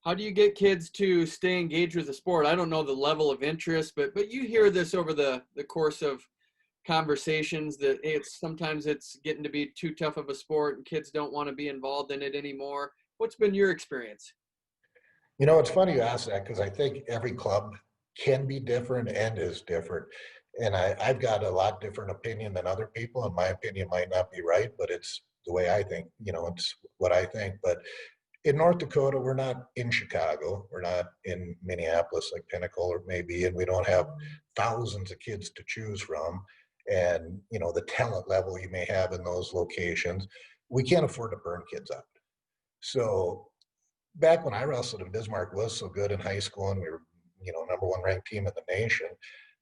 How do you get kids to stay engaged with the sport? I don't know the level of interest, but you hear this over the course of conversations that sometimes it's getting to be too tough of a sport and kids don't want to be involved in it anymore. What's been your experience? It's funny you ask that because I think every club can be different and is different. And I've got a lot different opinion than other people, and my opinion might not be right, but it's the way I think, it's what I think. But in North Dakota, we're not in Chicago. We're not in Minneapolis like Pinnacle or maybe, and we don't have thousands of kids to choose from. And, the talent level you may have in those locations, we can't afford to burn kids out. So back when I wrestled and Bismarck was so good in high school and we were, number one ranked team in the nation,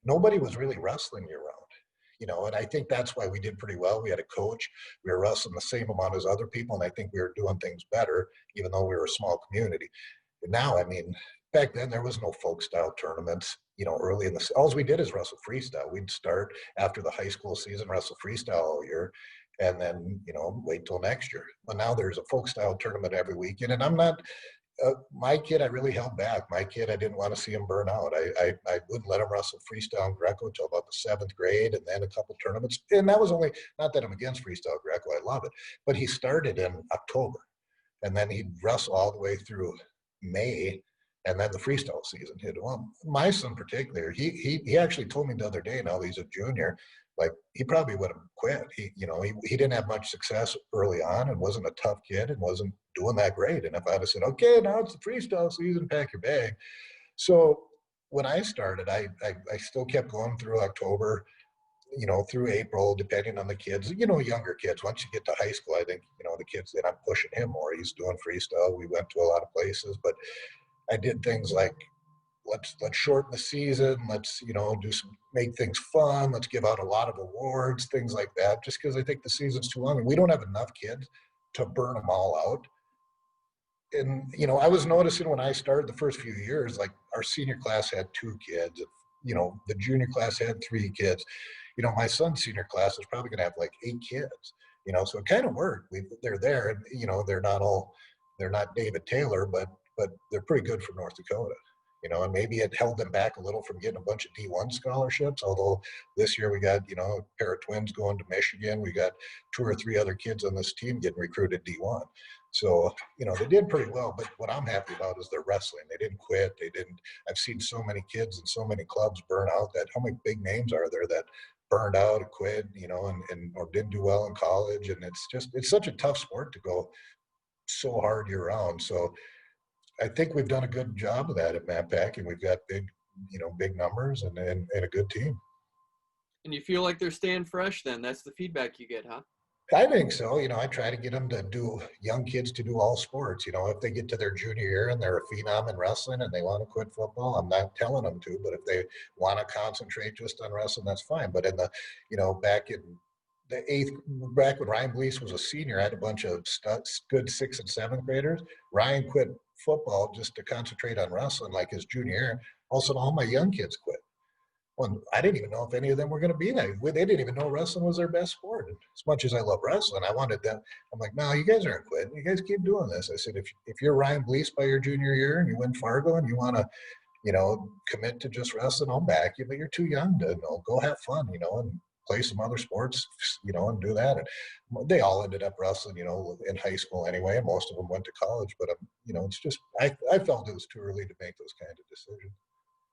nobody was really wrestling year round. And I think that's why we did pretty well. We had a coach, we were wrestling the same amount as other people, and I think we were doing things better, even though we were a small community. And now, back then there was no folk style tournaments, early in the, all we did is wrestle freestyle. We'd start after the high school season, wrestle freestyle all year, and then, wait till next year. But now there's a folk style tournament every weekend, and I'm not, my kid, I really held back. My kid, I didn't want to see him burn out. I wouldn't let him wrestle freestyle and Greco until about the 7th grade, and then a couple tournaments. And that was only, not that I'm against freestyle Greco, I love it, but he started in October, and then he'd wrestle all the way through May, and then the freestyle season hit. Well, my son in particular, he actually told me the other day, now he's a junior, like he probably would have quit. He didn't have much success early on and wasn't a tough kid and wasn't doing that great. And if I'd have said, okay, now it's the freestyle season, pack your bag. So when I started, I still kept going through October, through April, depending on the kids, younger kids. Once you get to high school, I think, the kids, then I'm pushing him more. He's doing freestyle. We went to a lot of places, but I did things like, let's shorten the season. Let's, make things fun. Let's give out a lot of awards, things like that, just because I think the season's too long and we don't have enough kids to burn them all out. And, I was noticing when I started the first few years, like our senior class had 2 kids, the junior class had 3 kids. My son's senior class is probably going to have like 8 kids, so it kind of worked. They're there, and, they're not David Taylor, but they're pretty good for North Dakota. And maybe it held them back a little from getting a bunch of D1 scholarships. Although this year we got, a pair of twins going to Michigan. We got 2 or 3 other kids on this team getting recruited D1. So, they did pretty well. But what I'm happy about is their wrestling. They didn't quit. I've seen so many kids and so many clubs burn out. That how many big names are there that burned out and quit, and or didn't do well in college. And it's such a tough sport to go so hard year round. So I think we've done a good job of that at MATPAC, and we've got big numbers and a good team. And you feel like they're staying fresh then? That's the feedback you get, huh? I think so. I try to get them to young kids to do all sports. If they get to their junior year and they're a phenom in wrestling and they want to quit football, I'm not telling them to, but if they want to concentrate just on wrestling, that's fine. But in the, back in the 8th, back when Ryan Blease was a senior, I had a bunch of good 6th and 7th graders. Ryan quit football just to concentrate on wrestling like his junior year. Also, all my young kids quit. Well, I didn't even know if any of them were going to be there. They didn't even know wrestling was their best sport. As much as I love wrestling, I wanted them. I'm like, no, you guys aren't quitting. You guys keep doing this. I said, if you're Ryan Blease by your junior year and you win Fargo and you want to, commit to just wrestling, I'll back you. But you're too young to go have fun, and play some other sports, and do that. And they all ended up wrestling, in high school anyway. And most of them went to college. But it's just I felt it was too early to make those kind of decisions.